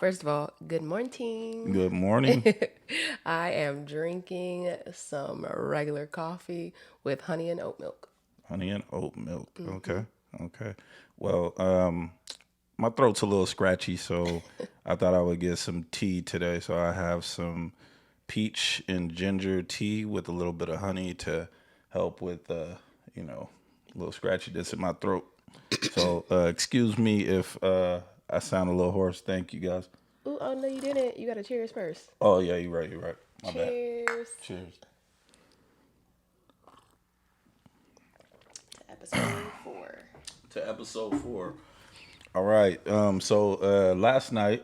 First of all, good morning. Good morning. I am drinking some regular coffee with honey and oat milk. Honey and oat milk. Okay. Okay. Well, my throat's a little scratchy, so I thought I would get some tea today. So I have some peach and ginger tea with a little bit of honey to help with, a little scratchiness in my throat. So excuse me if I sound a little hoarse. Thank you guys. Ooh, oh no, you didn't. You got to cheers first. Oh yeah, you're right. You're right. My bad. Cheers Cheers. to episode 4. To episode 4. All right. So last night,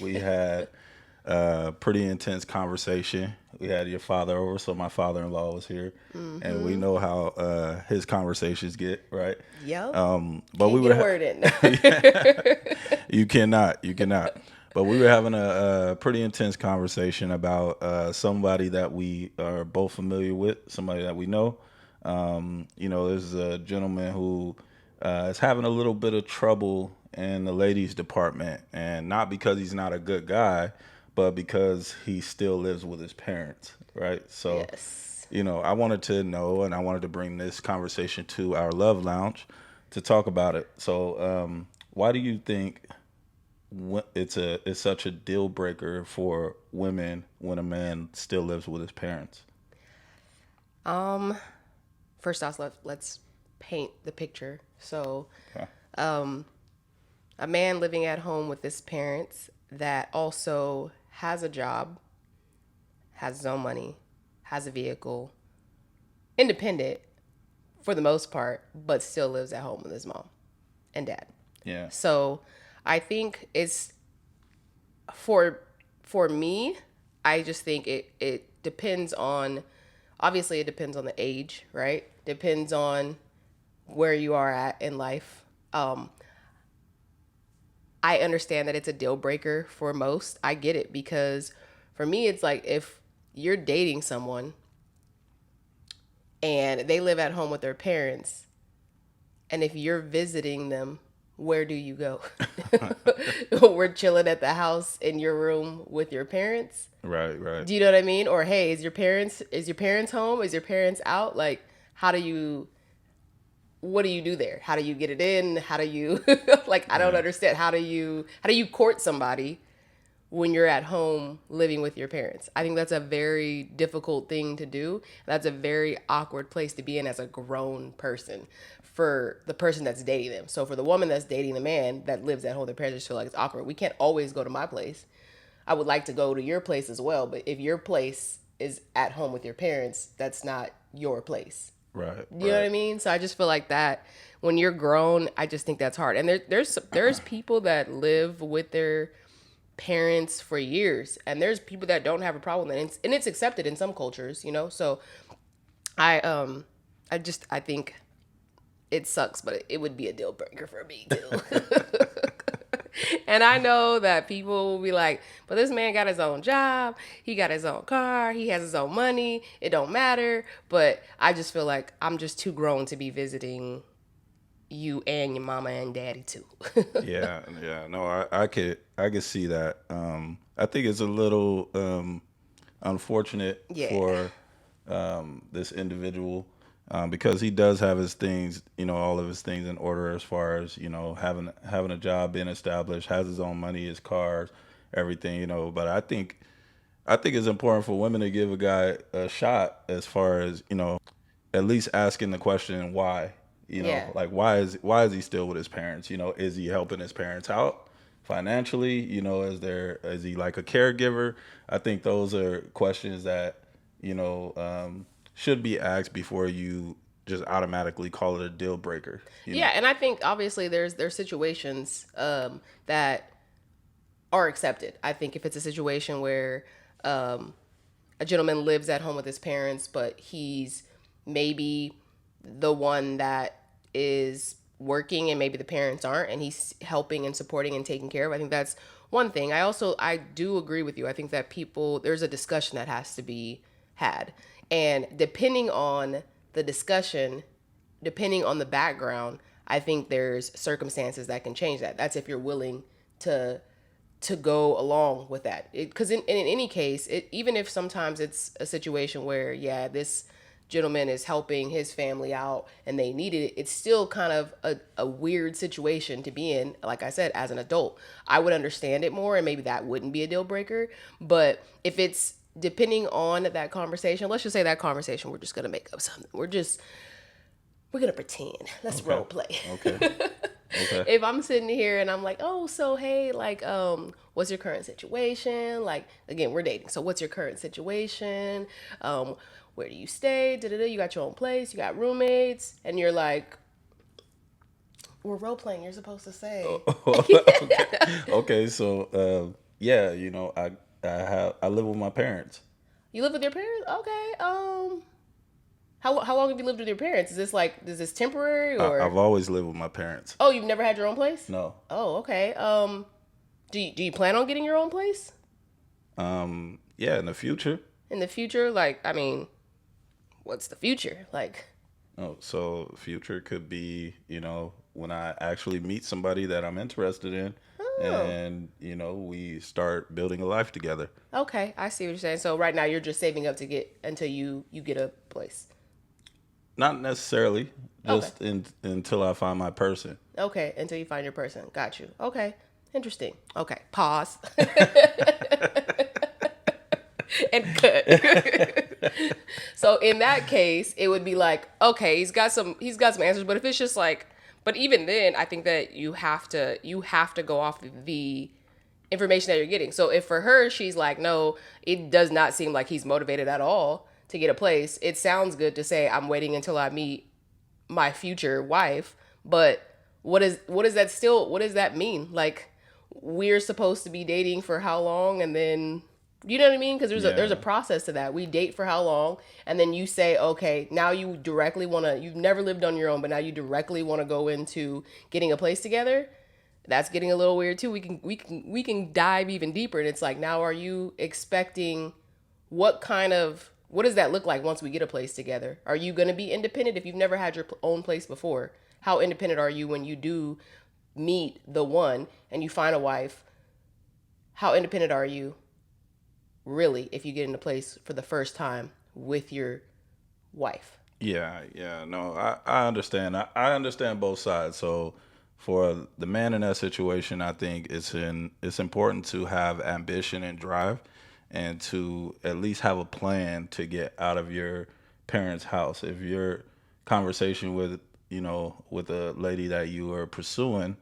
we had a pretty intense conversation. We had your father over, so my father-in-law was here, and we know how his conversations get, right? Yep. But Can't we get were a word in. you cannot. But we were having a pretty intense conversation about somebody that we are both familiar with, somebody that we know. There's a gentleman who is having a little bit of trouble in the ladies department, and not because he's not a good guy, but because he still lives with his parents, right? So, Yes. I wanted to know, and I wanted to bring this conversation to our love lounge to talk about it. So, why do you think it's such a deal breaker for women when a man still lives with his parents? Um. First off, let's paint the picture. So, Okay. a man living at home with his parents that also has a job, has his own money, has a vehicle, independent for the most part, but still lives at home with his mom and dad. Yeah. So I think it's for for me, I just think it depends on, obviously it depends on the age, right? Depends on where you are at in life. I understand that it's a deal breaker for most. I get it because for me, it's like if you're dating someone and they live at home with their parents, and if you're visiting them, where do you go? We're chilling at the house in your room with your parents. Right. Right. Do you know what I mean? Or hey, is your parents home? Is your parents out? Like, how do you what do you do there? How do you get it in? How do you like I don't Yeah. understand. How do you court somebody when you're at home living with your parents? I think that's a very difficult thing to do. That's a very awkward place to be in as a grown person for the person that's dating them. So for the woman that's dating the man that lives at home, their parents just feel like it's awkward. We can't always go to my place. I would like to go to your place as well, but if your place is at home with your parents, that's not your place. Right. You know what I Right. mean? So I just feel like that when you're grown, I just think that's hard. And there's people that live with their parents for years, and there's people that don't have a problem, and it's accepted in some cultures, So I think it sucks, but it would be a deal breaker for me too. And I know that people will be like, but this man got his own job, he got his own car, he has his own money, it don't matter. But I just feel like I'm just too grown to be visiting you and your mama and daddy too. Yeah. Yeah. No, I could see that. I think it's a little unfortunate Yeah. for this individual because he does have his things, all of his things in order as far as having a job, being established, has his own money, his cars, everything, But I think it's important for women to give a guy a shot as far as at least asking the question why. Yeah. Like why is he still with his parents? Is he helping his parents out financially? Is he like a caregiver? I think those are questions that should be asked before you just automatically call it a deal breaker. Yeah, and I think obviously there's situations that are accepted. I think if it's a situation where um, a gentleman lives at home with his parents, but he's maybe the one that is working and maybe the parents aren't, and he's helping and supporting and taking care of. I think that's one thing. I do agree with you. I think that there's a discussion that has to be had. And depending on the discussion, depending on the background, I think there's circumstances that can change that. That's if you're willing to to go along with that. Because in any case, even if sometimes it's a situation where, yeah, this gentleman is helping his family out and they needed it, it's still kind of a weird situation to be in. Like I said, as an adult, I would understand it more and maybe that wouldn't be a deal breaker. But if it's depending on that conversation, let's just say that conversation, we're just going to make up something. We're going to pretend. Let's Okay. role play. Okay. Okay. If I'm sitting here and I'm like, oh, so hey, like, what's your current situation? Like, again, we're dating. So what's your current situation? Where do you stay? Da-da-da. You got your own place. You got roommates. And you're like, we're role playing. You're supposed to say. Okay. Okay. So, yeah, I live with my parents. You live with your parents? Okay. How long have you lived with your parents? Is this temporary or? I've always lived with my parents. Oh, you've never had your own place? No. Oh, okay. Do you plan on getting your own place Yeah, in the future. in the future? Like, I mean, what's the future? Like, Oh, so future could be, when I actually meet somebody that I'm interested in, oh, and we start building a life together. okay. I see what you're saying. So right now you're just saving up to get until you get a place. Not necessarily, Okay. just until I find my person. Okay, until you find your person. Got you. Okay. Interesting. Okay. Pause. And cut. So in that case, it would be like, okay, he's got some answers, but if it's just like, but even then, I think that you have to go off the information that you're getting. So if for her, she's like, no, it does not seem like he's motivated at all to get a place. It sounds good to say I'm waiting until I meet my future wife, but what does that mean? Like, we're supposed to be dating for how long, and then you know what I mean? Because there's a Yeah. process to that. We date for how long, and then you say, okay, now you directly want to. You've never lived on your own, but now you directly want to go into getting a place together. That's getting a little weird too. We can dive even deeper, and it's like, now are you expecting what does that look like once we get a place together? Are you going to be independent if you've never had your own place before? How independent are you when you do meet the one and you find a wife? How independent are you really if you get in a place for the first time with your wife? Yeah, yeah, no, I understand. I understand both sides. So for the man in that situation, I think it's important to have ambition and drive and to at least have a plan to get out of your parents' house. If your conversation with a lady that you are pursuing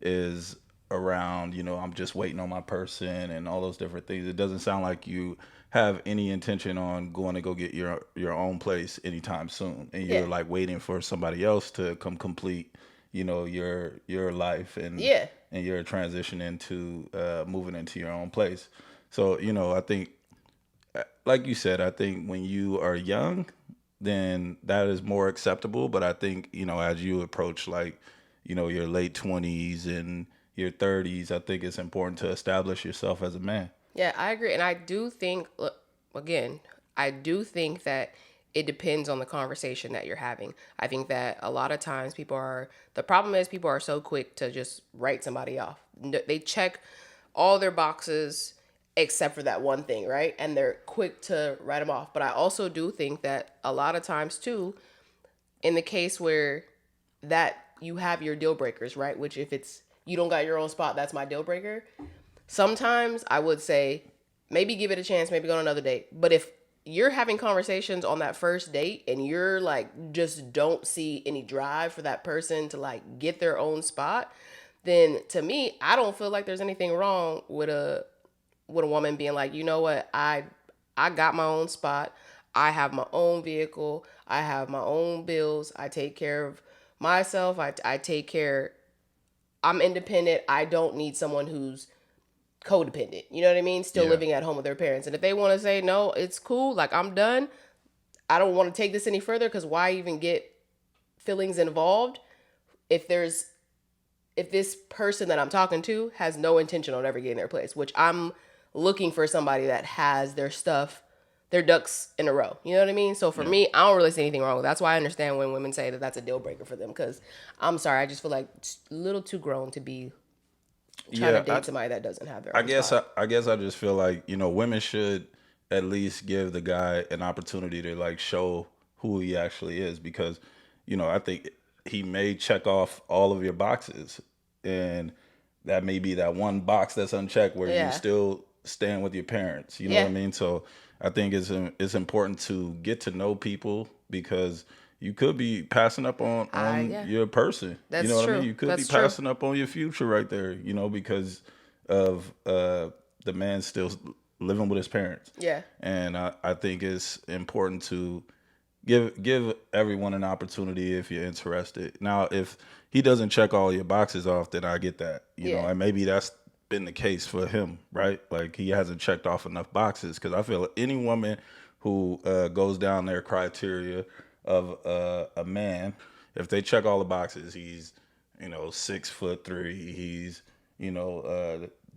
is around, I'm just waiting on my person and all those different things. It doesn't sound like you have any intention on going to go get your own place anytime soon, and Yeah. you're like waiting for somebody else to come complete, your life Yeah. and your transition into moving into your own place. So, I think, like you said, I think when you are young, then that is more acceptable. But I think, as you approach like, your late 20s and your 30s, I think it's important to establish yourself as a man. Yeah, I agree. And I do think, look, again, I do think that it depends on the conversation that you're having. I think that a lot of times the problem is people are so quick to just write somebody off. They check all their boxes except for that one thing, right? And they're quick to write them off. But I also do think that a lot of times too, in the case where that you have your deal breakers, right? Which if it's you don't got your own spot, that's my deal breaker. Sometimes I would say maybe give it a chance, maybe go on another date. But if you're having conversations on that first date and you're like just don't see any drive for that person to like get their own spot, then to me, I don't feel like there's anything wrong with a woman being like, you know what, I got my own spot. I have my own vehicle. I have my own bills. I take care of myself. I take care. I'm independent. I don't need someone who's codependent. You know what I mean? Still Yeah. living at home with their parents. And if they want to say, no, it's cool. Like, I'm done. I don't want to take this any further because why even get feelings involved if this person that I'm talking to has no intention on ever getting their place, which I'm looking for somebody that has their ducks in a row. You know what I mean? So for Yeah. me, I don't really see anything wrong with that. That's why I understand when women say that that's a deal breaker for them because I'm sorry, I just feel like it's a little too grown to be trying to Yeah, date somebody that doesn't have their I own guess spot. I just feel like, women should at least give the guy an opportunity to like show who he actually is, because I think he may check off all of your boxes, and that may be that one box that's unchecked where you Yeah. still stand with your parents. You know what I Yeah. mean? So I think it's important to get to know people, because you could be passing up on Yeah. your person. You know That's what I mean? true. You could be That's true. passing up on your future right there, because of the man still living with his parents. Yeah. And I think it's important to give everyone an opportunity if you're interested. Now, if he doesn't check all your boxes off, then I get that, Yeah. and maybe that's been the case for him, right? Like he hasn't checked off enough boxes, because I feel any woman who goes down their criteria of a man, if they check all the boxes, he's 6'3", he's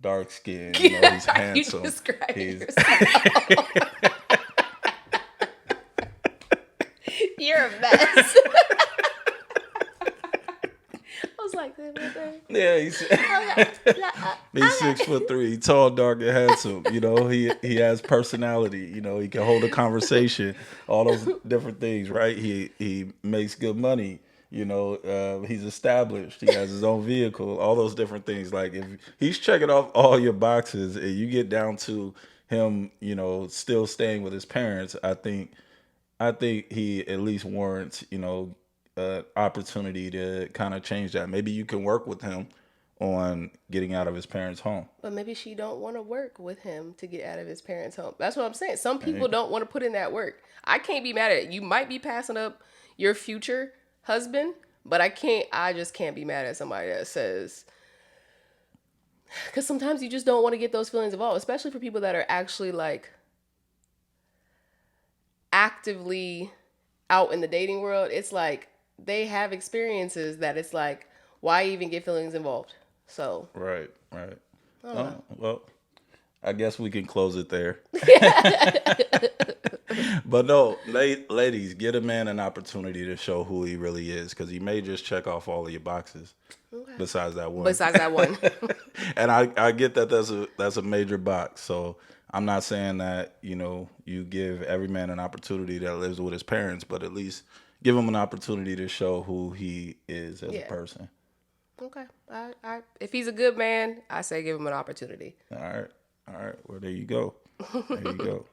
dark skinned, he's Are you handsome, describing he's yourself? You're a mess. I was like, yeah, he's 6'3", he tall, dark, and handsome. He has personality. He can hold a conversation. All those different things, right? He makes good money. He's established. He has his own vehicle. All those different things. Like if he's checking off all your boxes, and you get down to him, still staying with his parents, I think he at least warrants, opportunity to kind of change that. Maybe you can work with him on getting out of his parents' home. but maybe she don't want to work with him to get out of his parents' home. That's what I'm saying. Some people Right? don't want to put in that work. I can't be mad at it. You might be passing up your future husband, but I just can't be mad at somebody that says, because sometimes you just don't want to get those feelings involved, especially for people that are actually like actively out in the dating world. It's like they have experiences that it's like, why even get feelings involved? So, Right, right. I don't know. Oh, well, I guess we can close it there. But no, ladies, get a man an opportunity to show who he really is, because he may just check off all of your boxes Okay. besides that one. Besides that one. And I get that that's a major box. So I'm not saying that you give every man an opportunity that lives with his parents, but at least give him an opportunity to show who he is as a Yeah. person. Okay. If he's a good man, I say give him an opportunity. All right, all right. Well, there you go. There you go.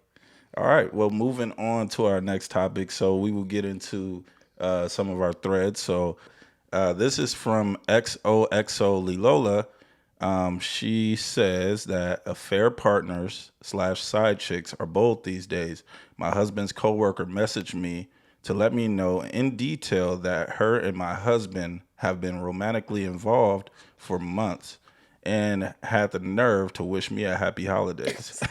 All right. Well, moving on to our next topic. So we will get into some of our threads. So this is from XOXO Lilola. She says that affair partners / side chicks are bold these days. My husband's coworker messaged me to let me know in detail that her and my husband have been romantically involved for months, and had the nerve to wish me a happy holidays.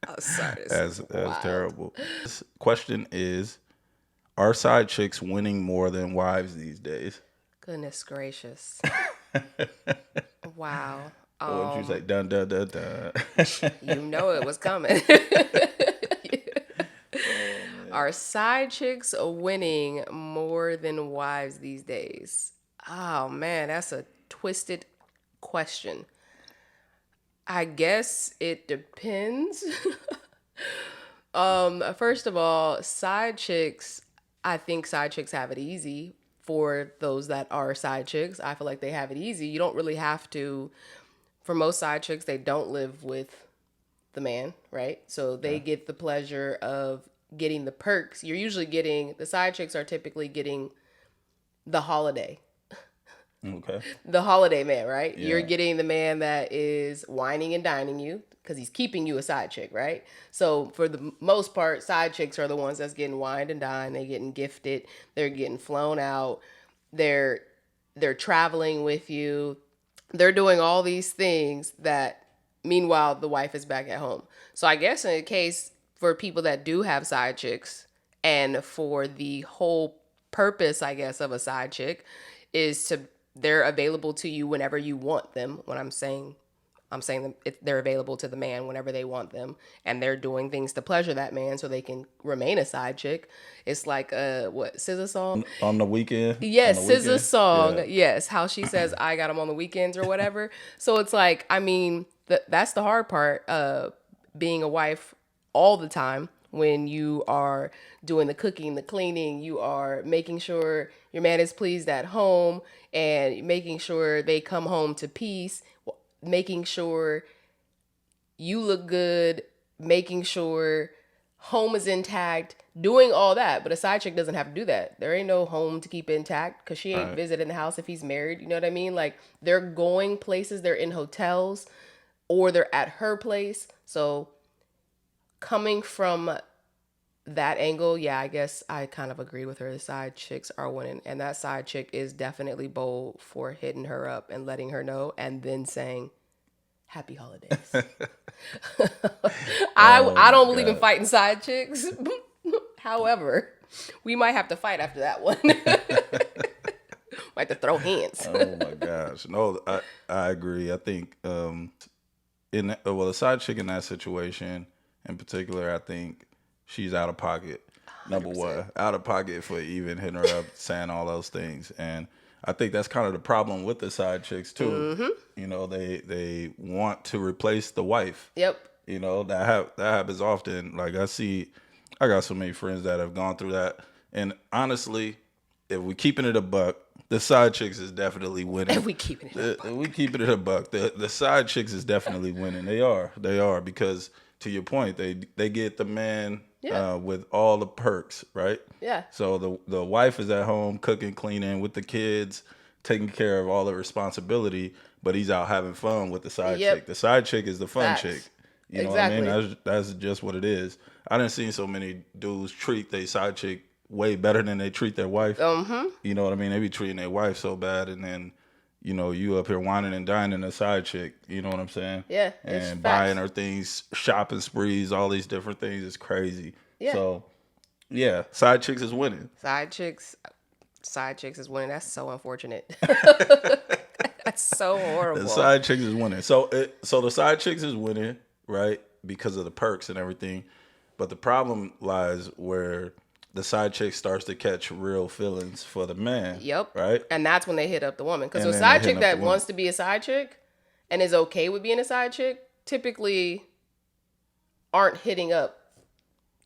Oh, sorry. This is As wild. terrible. This question is: are side chicks winning more than wives these days? Goodness gracious. Wow. What would you say? Dun dun dun dun. You know it was coming. Are side chicks winning more than wives these days? Oh man, that's a twisted question. I guess it depends. First of all, I think side chicks have it easy. For those that are side chicks, I feel like they have it easy. You don't really have to, for most side chicks, they don't live with the man, right? So they Yeah. get the pleasure of getting the perks. The side chicks are typically getting the holiday, Okay. the holiday man, right? You're Yeah. getting the man that is whining and dining you because he's keeping you a side chick, right? So for the most part, side chicks are the ones that's getting wined and dined. They're getting gifted. They're getting flown out. They're they're traveling with you. They're doing all these things that meanwhile the wife is back at home. So I guess in a case for people that do have side chicks and for the whole purpose, I guess, of a side chick is to they're available to you whenever you want them. When I'm saying I'm saying they're available to the man whenever they want them, and they're doing things to pleasure that man so they can remain a side chick. It's like what SZA song? On the weekend, on Yes, the SZA weekend, song. yeah. Yes, how she says I got him on the weekends or whatever. So it's like, I mean, that's the hard part. Being a wife all the time when you are doing the cooking, the cleaning, you are making sure your man is pleased at home and making sure they come home to peace, making sure you look good, making sure home is intact, doing all that. But a side chick doesn't have to do that. There ain't no home to keep intact because she ain't Right. visiting the house if he's married. You know what I mean? Like they're going places, they're in hotels or they're at her place. So coming from that angle, yeah, I guess I kind of agree with her. The side chicks are winning. And that side chick is definitely bold for hitting her up and letting her know and then saying, Happy holidays. Oh I my don't believe in god. fighting side chicks. However, we might have to fight after that one. Might have to throw hands. Oh my gosh. No, I agree. I think well, the side chick in that situation in particular, I think she's out of pocket. Number 100%. one, out of pocket for even hitting her up, saying all those things, and I think that's kind of the problem with the side chicks too. You know, they want to replace the wife. Yep. You know, that happens often. Like I got so many friends that have gone through that, and honestly, if we keeping it a buck, the side chicks is definitely winning. And we keeping it up. We keeping it a buck. The side chicks is definitely winning. They are because to your point, they get the man Yeah. with all the perks, right? Yeah. So the wife is at home cooking, cleaning with the kids, taking care of all the responsibility, but he's out having fun with the side Yep. chick. The side chick is the fun chick. Facts. You know what I mean? Exactly. That's just what it is. I didn't see so many dudes treat their side chick way better than they treat their wife. You know what I mean? They be treating their wife so bad, and then you up here whining and dining a side chick. You know what I'm saying? Yeah, it's And facts. buying her things, shopping sprees, all these different things is crazy. Yeah. So yeah, side chicks is winning. Side chicks. Side chicks is winning. That's so unfortunate. That's so The horrible. side chicks is winning. So the side chicks is winning, right? Because of the perks and everything. But the problem lies where the side chick starts to catch real feelings for the man. Yep. Right? And that's when they hit up the woman. Because And a then they side hitting chick up the that woman. wants to be a side chick and is okay with being a side chick typically aren't hitting up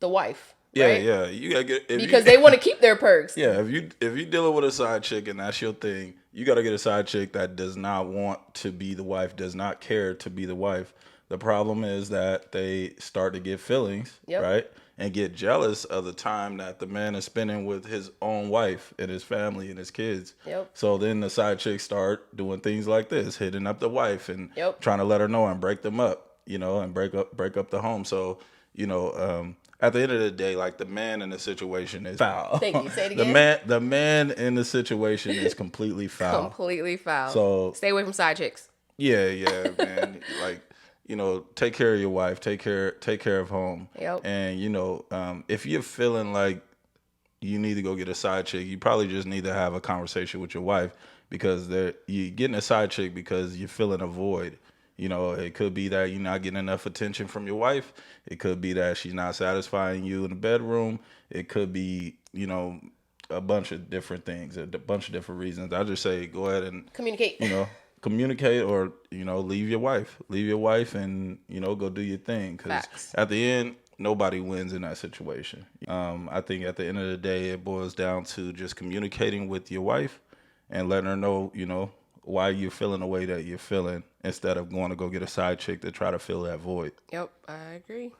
the wife. Yeah, Right? yeah. You gotta get Because they want to keep their perks. yeah, if you dealing with a side chick and that's your thing, you got to get a side chick that does not want to be the wife, does not care to be the wife. The problem is that they start to get feelings, Yep. right? And get jealous of the time that the man is spending with his own wife and his family and his kids. Yep. So then the side chicks start doing things like this, hitting up the wife and Yep. trying to let her know and break them up, and break up the home. So, at the end of the day, like the man in the situation is foul. Thank you. Say it The again. man in the situation is completely foul. Completely foul. So Stay away from side chicks. yeah, man. Like, take care of your wife, take care of home. Yep. And if you're feeling like you need to go get a side chick, you probably just need to have a conversation with your wife because you getting a side chick because you're feeling a void. It could be that you're not getting enough attention from your wife. It could be that she's not satisfying you in the bedroom. It could be, a bunch of different things, a bunch of different reasons. I just say go ahead and, Communicate. communicate or, leave your wife. Leave your wife and, go do your thing. Because Facts. at the end, nobody wins in that situation. I think at the end of the day, it boils down to just communicating with your wife and letting her know, why you're feeling the way that you're feeling instead of going to go get a side chick to try to fill that void. Yep. I agree.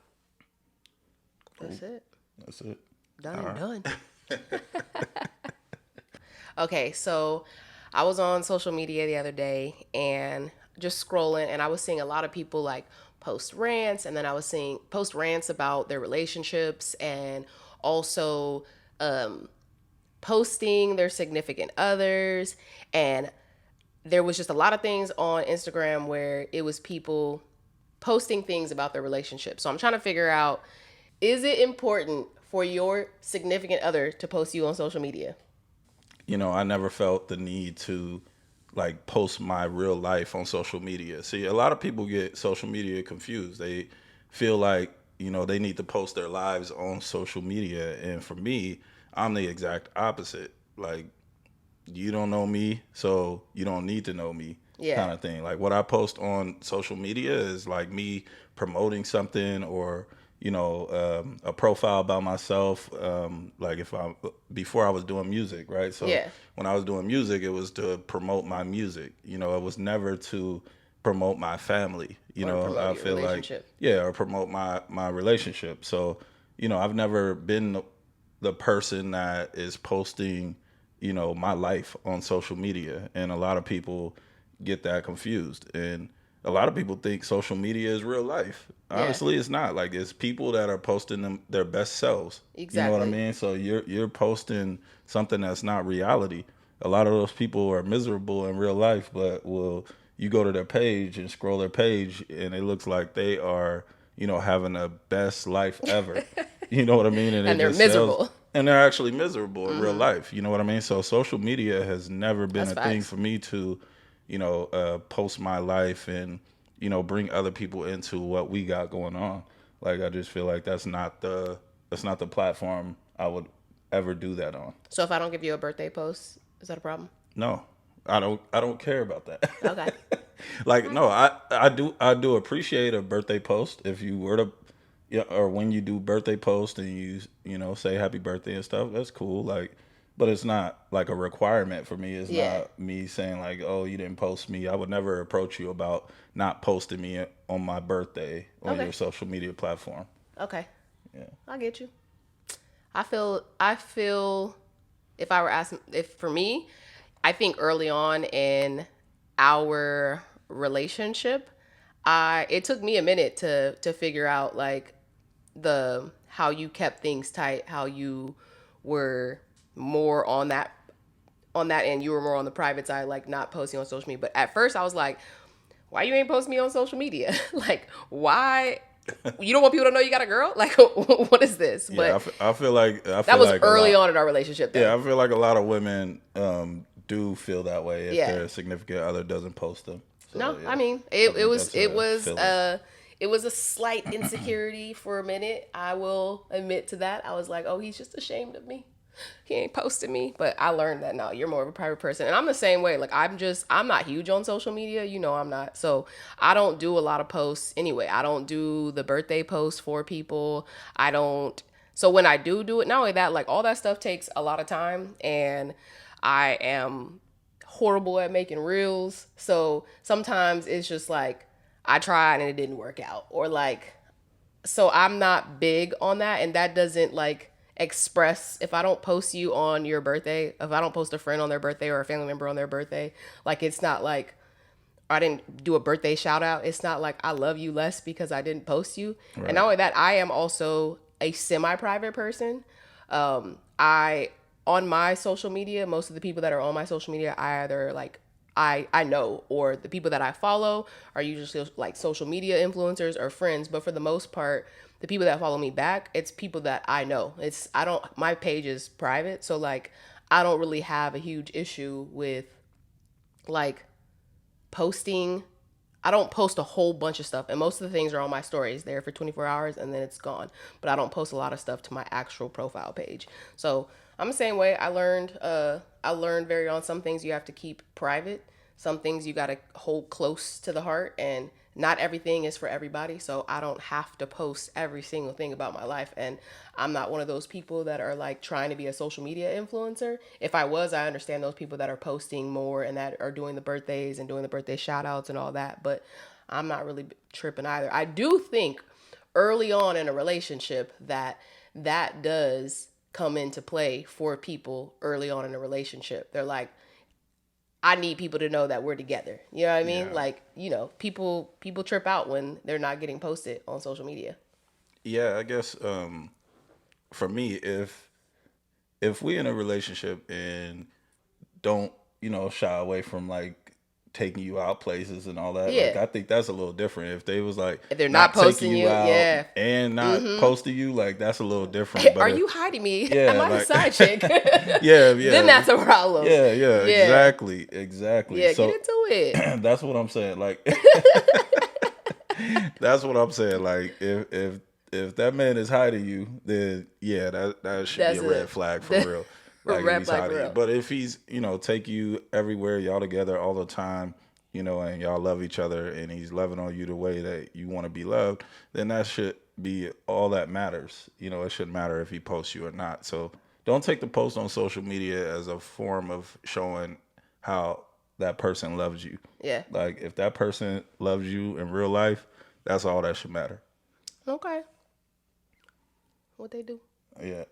That's it. That's it. Done and done. Okay, so I was on social media the other day and just scrolling, and I was seeing a lot of people like post rants, and then I was seeing post rants about their relationships and also posting their significant others. And there was just a lot of things on Instagram where it was people posting things about their relationship. So I'm trying to figure out, is it important for your significant other to post you on social media? I never felt the need to like post my real life on social media. See, a lot of people get social media confused. They feel like, they need to post their lives on social media. And for me, I'm the exact opposite. Like, you don't know me, so you don't need to know me, Yeah. kind of thing. Like what I post on social media is like me promoting something, or a profile about myself. Like if I before I was doing music, right? So Yeah. when I was doing music, it was to promote my music. It was never to promote my family. Or to promote I your feel like, relationship. yeah, or promote my relationship. So I've never been the person that is posting my life on social media. And a lot of people get that confused. And a lot of people think social media is real life. Yeah. Honestly, it's not. Like, it's people that are posting their best selves. You know what I Exactly. mean? So you're posting something that's not reality. A lot of those people are miserable in real life, but you go to their page and scroll their page, and it looks like they are, having the best life ever. You know what I mean? And it And they're just sells, miserable. and they're actually miserable in real life. You know what I mean? So social media has never been That's a thing facts. for me to, post my life and bring other people into what we got going on. Like, I just feel like that's not the platform I would ever do that on. So if I don't give you a birthday post, is that a problem? No, I don't care about that. Okay. Like, no, Okay. I do appreciate a birthday post if you were to, yeah, or when you do birthday post and say happy birthday and stuff. That's cool. Like, but it's not like a requirement for me. It's Yeah. not me saying like, oh, you didn't post me. I would never approach you about not posting me on my birthday on Okay. your social media platform. Okay. Yeah. I get you. I feel if I were asking if for me, I think early on in our relationship, I it took me a minute to figure out like the how you kept things tight, how you were more on that end, you were more on the private side, like not posting on social media. But at first I was like, why you ain't post me on social media? Like, why you don't want people to know you got a girl? Like, what is this? Yeah, But I feel like that was early on in our relationship though. I feel like a lot of women do feel that way if Yeah. their significant other doesn't post them. No, So I yeah, mean I think that's a feeling. it was a slight insecurity for a minute. I will admit to that. I was like, oh, he's just ashamed of me. He ain't posted me. But I learned that no, you're more of a private person. And I'm the same way. Like I'm not huge on social media. You know I'm not. So I don't do a lot of posts anyway. I don't do the birthday posts for people. I don't so when I do it, not only that, like all that stuff takes a lot of time and I am horrible at making reels. So sometimes it's just like I tried and it didn't work out. Or like so I'm not big on that and that doesn't like express if I don't post you on your birthday, if I don't post a friend on their birthday or a family member on their birthday, like it's not like I didn't do a birthday shout out. It's not like I love you less because I didn't post you. And not Right. only that, I am also a semi-private person. I on my social media, most of the people that are on my social media, I either like I know or the people that I follow are usually like social media influencers or friends, but for the most part, the people that follow me back, it's people that I know. It's I don't my page is private, so like I don't really have a huge issue with like posting. I don't post a whole bunch of stuff, and most of the things are on my stories there for 24 hours and then it's gone. But I don't post a lot of stuff to my actual profile page. So I'm the same way. I learned very on some things you have to keep private, some things you got to hold close to the heart, and not everything is for everybody. So I don't have to post every single thing about my life, and I'm not one of those people that are like trying to be a social media influencer. If I was, I understand those people that are posting more and that are doing the birthdays and doing the birthday shout outs and all that, but I'm not really tripping either. I do think early on in a relationship that does come into play for people early on in a relationship. They're like, I need people to know that we're together. You know what I mean? Yeah. Like, people trip out when they're not getting posted on social media. Yeah, I guess for me, if we in a relationship and don't shy away from like taking you out places and all that. Like Yeah. I think that's a little different. If they was like If they're not not taking posting you you, out yeah. and not posting you, like that's a little different. But Are you hiding me? Am yeah, I his like side chick? yeah, Then yeah, that's a problem. yeah, Yeah. exactly, exactly. Yeah, get So into it. that's what I'm saying. Like that's what I'm saying. Like if that man is hiding you, then yeah, that should be That's a red a flag for the real. a Like if red he's flag for hiding you. real. But if he's, take you everywhere, y'all together all the time, and y'all love each other and he's loving on you the way that you want to be loved, then that should be all that matters. It shouldn't matter if he posts you or not. So don't take the post on social media as a form of showing how that person loves you. Yeah. Like if that person loves you in real life, that's all that should matter. Okay. What they do? Yeah.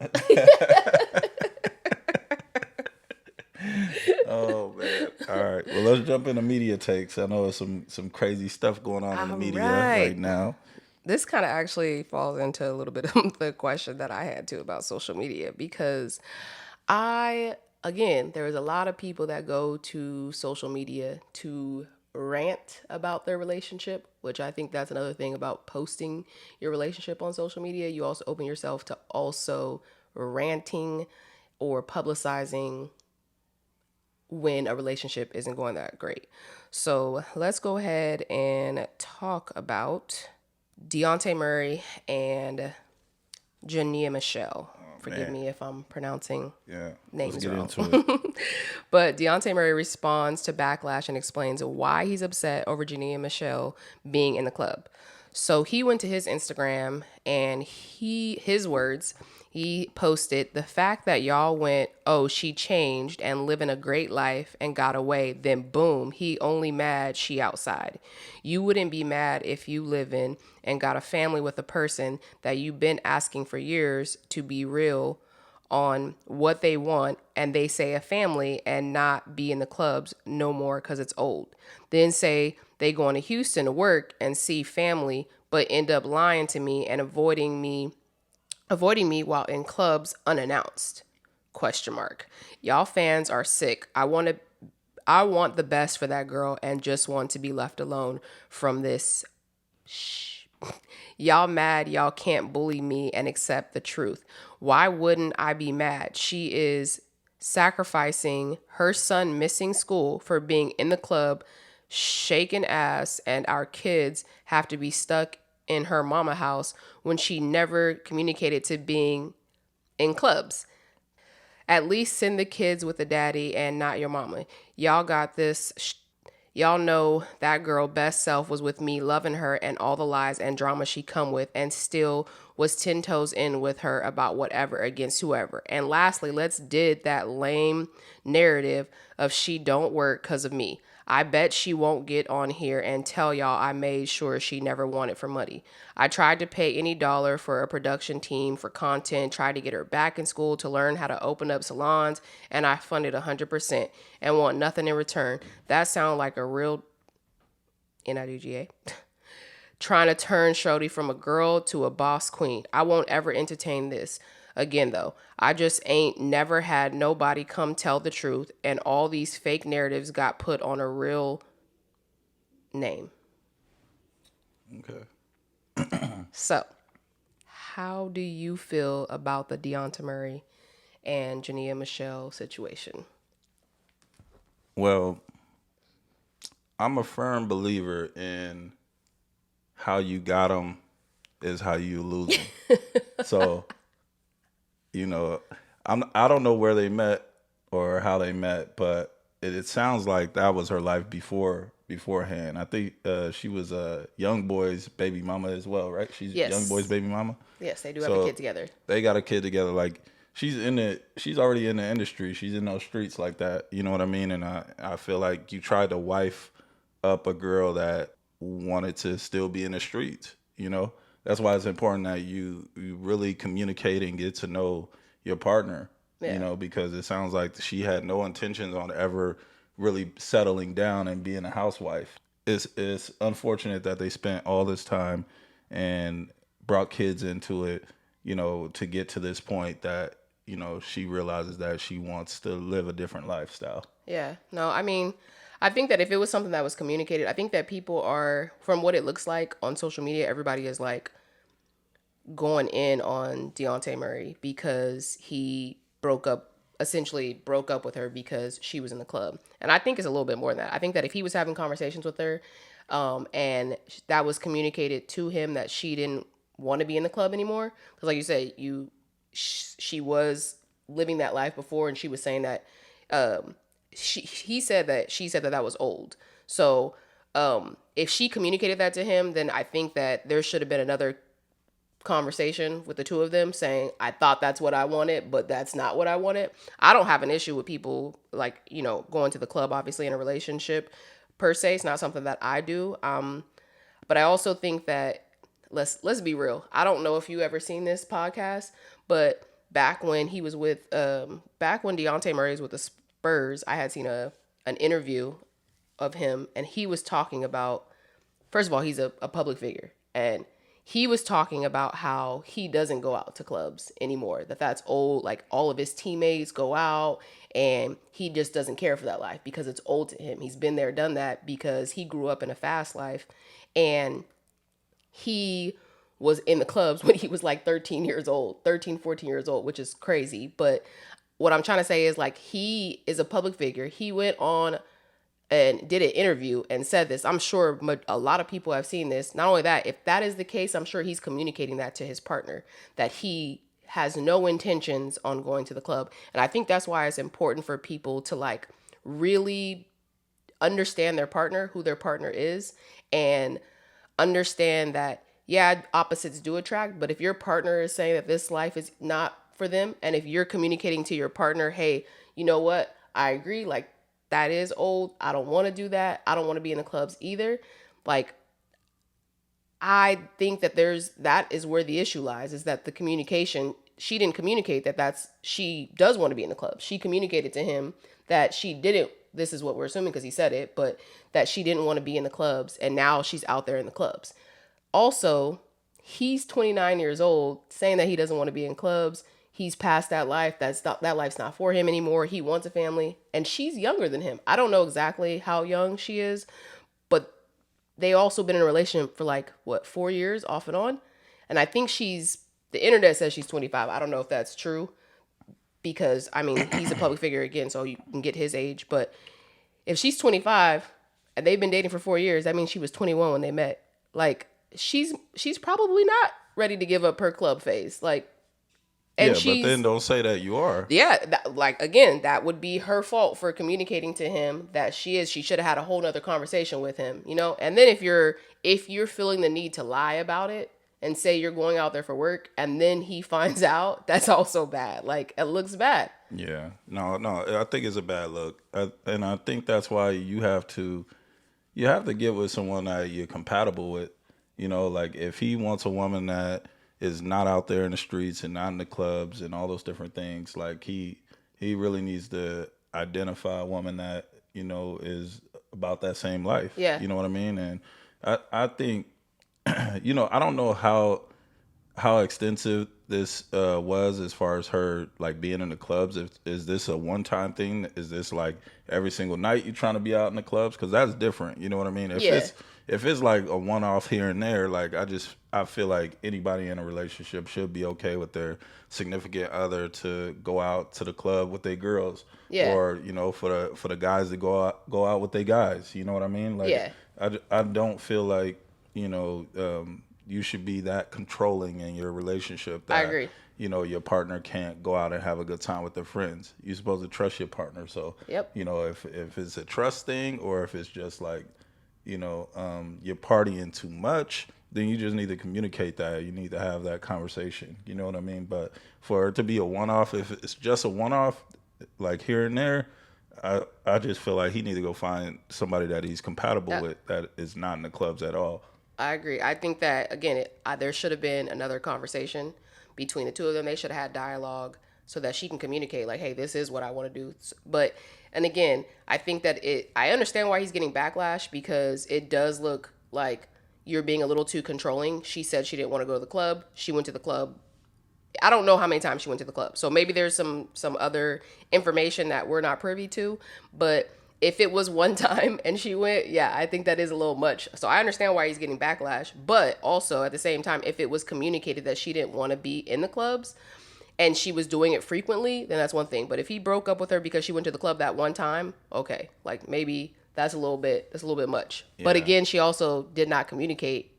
Oh man. All right. Well, let's jump into media takes. I know there's some crazy stuff going on in the All media right right. now. This kind of actually falls into a little bit of the question that I had too about social media because again, there's a lot of people that go to social media to rant about their relationship, which I think that's another thing about posting your relationship on social media. You also open yourself to also ranting or publicizing when a relationship isn't going that great. So let's go ahead and talk about Deontay Murray and Jania Michelle. Forgive Man. me if I'm pronouncing Yeah. Let's names get wrong. into it. But Deontay Murray responds to backlash and explains why he's upset over Jania Michelle being in the club. So he went to his Instagram and his words, he posted the fact that y'all went, oh, she changed and living a great life and got away. Then boom, he only mad she outside. You wouldn't be mad if you live in and got a family with a person that you've been asking for years to be real on what they want and they say a family and not be in the clubs no more because it's old. Then say they going to Houston to work and see family but end up lying to me and avoiding me while in clubs unannounced. Question mark. Y'all fans are sick. I want the best for that girl and just want to be left alone from this. Y'all mad y'all can't bully me and accept the truth. Why wouldn't I be mad? She is sacrificing her son missing school for being in the club, shaking ass, and our kids have to be stuck in her mama house when she never communicated to being in clubs. At least send the kids with the daddy and not your mama. Y'all got this. Y'all know that girl best self was with me, loving her and all the lies and drama she come with, and still was 10 toes in with her about whatever against whoever. And lastly, let's did that lame narrative of she don't work because of me. I bet she won't get on here and tell y'all I made sure she never wanted for money. I tried to pay any dollar for a production team for content, tried to get her back in school to learn how to open up salons, and I funded 100% and want nothing in return. That sounds like a real NIDGA. Trying to turn Shorty from a girl to a boss queen. I won't ever entertain this. Again, though, I just ain't never had nobody come tell the truth, and all these fake narratives got put on a real name. Okay. So, how do you feel about the Deontay Murray and Jania Michelle situation? Well, I'm a firm believer in how you got them is how you lose them. So, you know, I don't know where they met or how they met, but it sounds like that was her life beforehand. I think she was a young boy's baby mama as well, right? She's young boy's Yes. baby mama. Yes, they do have a So kid together. they got a kid together. Like she's already in the industry. She's in those streets like that. You know what I mean? And I feel like you tried to wife up a girl that wanted to still be in the streets. That's why it's important that you really communicate and get to know your partner. Yeah. Because it sounds like she had no intentions on ever really settling down and being a housewife. It's unfortunate that they spent all this time and brought kids into it, to get to this point that, she realizes that she wants to live a different lifestyle. Yeah. No, I mean, I think that if it was something that was communicated, I think that people are, from what it looks like on social media, everybody is like going in on Deontay Murray because he essentially broke up with her because she was in the club. And I think it's a little bit more than that. I think that if he was having conversations with her, and that was communicated to him that she didn't want to be in the club anymore, because like you said, she was living that life before, and she was saying that, she said that that was old. So if she communicated that to him, then I think that there should have been another conversation with the two of them saying, I thought that's what I wanted, but that's not what I wanted. I don't have an issue with people, like, going to the club, obviously, in a relationship per se. It's not something that I do. But I also think that, let's be real. I don't know if you ever seen this podcast, but back when Deontay Murray was with the Spurs, I had seen an interview of him, and he was talking about, first of all, he's a public figure, and he was talking about how he doesn't go out to clubs anymore, that's old. Like, all of his teammates go out, and he just doesn't care for that life because it's old to him. He's been there, done that, because he grew up in a fast life, and he was in the clubs when he was like 14 years old, which is crazy. But what I'm trying to say is, like, he is a public figure. He went on and did an interview and said this. I'm sure a lot of people have seen this. Not only that, if that is the case, I'm sure he's communicating that to his partner, that he has no intentions on going to the club. And I think that's why it's important for people to, like, really understand their partner, who their partner is, and understand that, yeah, opposites do attract, but if your partner is saying that this life is not for them, and if you're communicating to your partner, hey, you know what, I agree, like, that is old, I don't want to do that, I don't want to be in the clubs either, like, I think that that is where the issue lies, is that the communication, she didn't communicate she does want to be in the club. She communicated to him that she didn't, this is what we're assuming because he said it, but that she didn't want to be in the clubs, and now she's out there in the clubs. Also, he's 29 years old saying that he doesn't want to be in clubs. He's past that life. That life's not for him anymore. He wants a family, and she's younger than him. I don't know exactly how young she is, but they also been in a relationship for, like, what, 4 years off and on. And I think the internet says she's 25. I don't know if that's true, because, I mean, he's a public figure again, so you can get his age. But if she's 25 and they've been dating for 4 years, that means she was 21 when they met. Like, she's probably not ready to give up her club phase. Like, and Yeah, but then don't say that you are. yeah, like, again, that would be her fault for communicating to him that she should have had a whole nother conversation with him, And then if you're feeling the need to lie about it and say you're going out there for work, and then he finds out, that's also bad. Like, it looks bad. Yeah, no, I think it's a bad look, and I think that's why you have to get with someone that you're compatible with. Like, if he wants a woman that is not out there in the streets and not in the clubs and all those different things, like, he really needs to identify a woman that is about that same life. Yeah. You know what I mean? And I think I don't know how extensive this was as far as her, like, being in the clubs. Is this a one-time thing? Is this like every single night you trying to be out in the clubs? Because that's different. You know what I mean? Yeah. If it's like a one-off here and there, like, I feel like anybody in a relationship should be okay with their significant other to go out to the club with their girls. Yeah. Or for the guys to go out with their guys. You know what I mean? Like, Yeah. I don't feel like you should be that controlling in your relationship that I agree. Your partner can't go out and have a good time with their friends. You're supposed to trust your partner. So Yep. if it's a trust thing, or if it's just like you're partying too much, then you just need to communicate that. You need to have that conversation. You know what I mean? But for it to be a one-off, if it's just a one-off, like here and there, I just feel like he need to go find somebody that he's compatible with, that is not in the clubs at all. I agree. I think that, again, there should have been another conversation between the two of them. They should have had dialogue so that she can communicate, like, hey, this is what I want to do. But, and again, I think that I understand why he's getting backlash, because it does look like you're being a little too controlling. She said she didn't want to go to the club. She went to the club. I don't know how many times she went to the club. So maybe there's some other information that we're not privy to. But if it was one time and she went, yeah, I think that is a little much. So I understand why he's getting backlash, but also at the same time, if it was communicated that she didn't want to be in the clubs and she was doing it frequently, then that's one thing. But if he broke up with her because she went to the club that one time, okay, like maybe that's a little bit much. But Yeah. again, she also did not communicate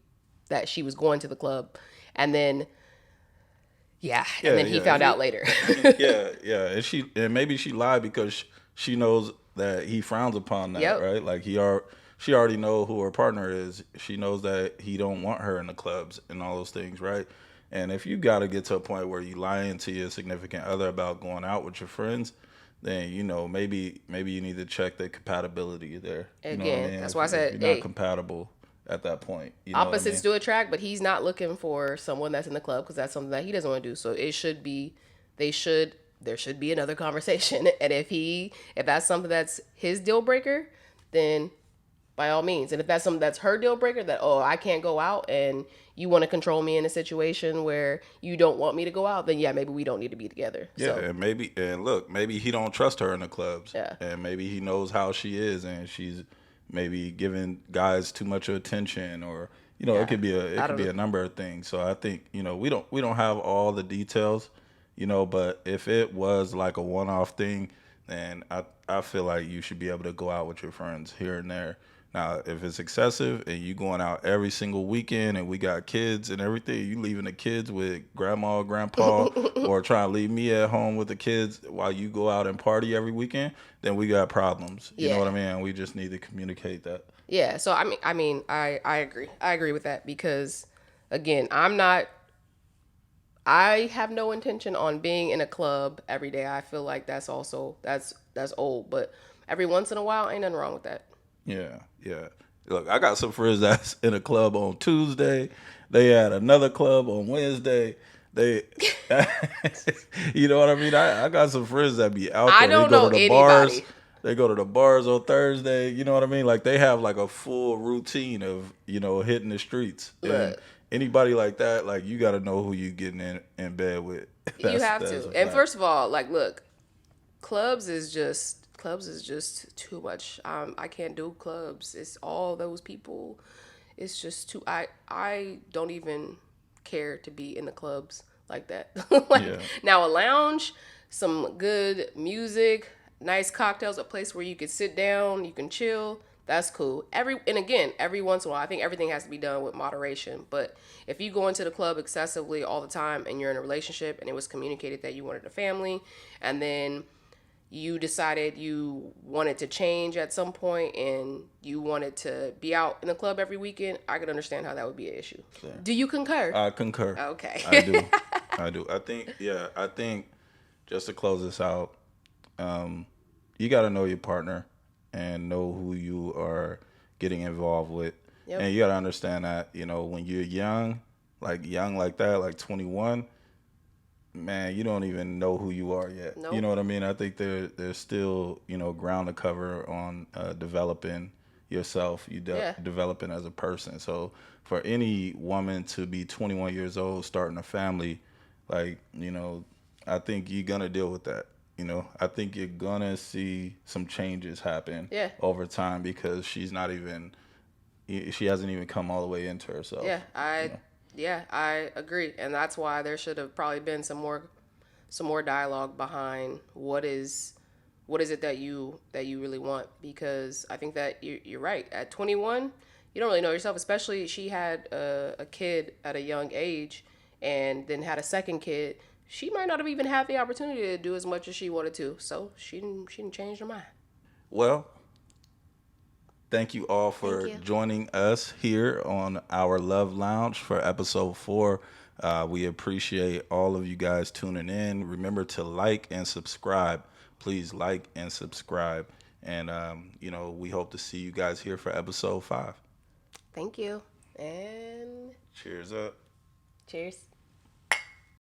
that she was going to the club, and then yeah, and Yeah, then he yeah. found out later. Yeah, yeah. And maybe she lied because she knows that he frowns upon that, Yep. right? Like she already know who her partner is. She knows that he don't want her in the clubs and all those things, right? And if you got to get to a point where you lying to your significant other about going out with your friends, then maybe you need to check the compatibility there. You know what I Again, mean? that's why I If said, you're not hey, compatible at that point, you know what I opposites mean? do attract, but he's not looking for someone that's in the club because that's something that he doesn't want to do. So it should be, they should, there should be another conversation. And if that's something that's his deal breaker, then by all means. And if that's something that's her deal breaker, that, oh, I can't go out and you want to control me in a situation where you don't want me to go out, then yeah, maybe we don't need to be together. Yeah, So, and look, maybe he don't trust her in the clubs, yeah. and maybe he knows how she is, and she's maybe giving guys too much attention, or it Yeah. could be I it could don't be know. a number of things. So I think we don't have all the details, but if it was like a one off thing, then I feel like you should be able to go out with your friends here and there. Now, if it's excessive and you going out every single weekend and we got kids and everything, you leaving the kids with grandma or grandpa or trying to leave me at home with the kids while you go out and party every weekend, then we got problems. You know Yeah. what I mean? We just need to communicate that. Yeah, so I agree. I agree with that because again, I have no intention on being in a club every day. I feel like that's also that's old, but every once in a while ain't nothing wrong with that. Yeah, yeah. Look, I got some friends that's in a club on Tuesday. They had another club on Wednesday. They, you know what I mean? I got some friends that be out I there. They don't go know to the bars. anybody. They go to the bars on Thursday. You know what I mean? Like they have like a full routine of hitting the streets. And Look, anybody like that, like you got to know who you getting in bed with. you have That's to. a And fact. first of all, like look, clubs is just too much. I can't do clubs. It's all those people. It's just too. I don't even care to be in the clubs like that. Like Yeah, now a lounge, some good music, nice cocktails, a place where you can sit down, you can chill. That's cool. Every once in a while, I think everything has to be done with moderation. But if you go into the club excessively all the time and you're in a relationship and it was communicated that you wanted a family, and then you decided you wanted to change at some point and you wanted to be out in the club every weekend, I could understand how that would be an issue. Do you concur? I concur. I Okay. do. I do. I think just to close this out, you got to know your partner and know who you are getting involved with. Yep. And you got to understand that, when you're young like that, like 21, man, you don't even know who you are yet. You Nope. know what I mean? I think there's still, ground to cover on developing yourself, Yeah. developing as a person. So for any woman to be 21 years old, starting a family, like, I think you're going to deal with that. I think you're going to see some changes happen Yeah. over time because she hasn't even come all the way into herself. Yeah. I agree. And that's why there should have probably been some more dialogue behind what is it that you really want, because I think that you're right. At 21, you don't really know yourself, especially she had a kid at a young age and then had a second kid. She might not have even had the opportunity to do as much as she wanted to, so she didn't change her mind. Well, thank you all Thank for you. joining us here on our Love Lounge for episode 4. We appreciate all of you guys tuning in. Remember to like and subscribe. Please like and subscribe. And, we hope to see you guys here for episode 5. Thank you. And Cheers up. cheers.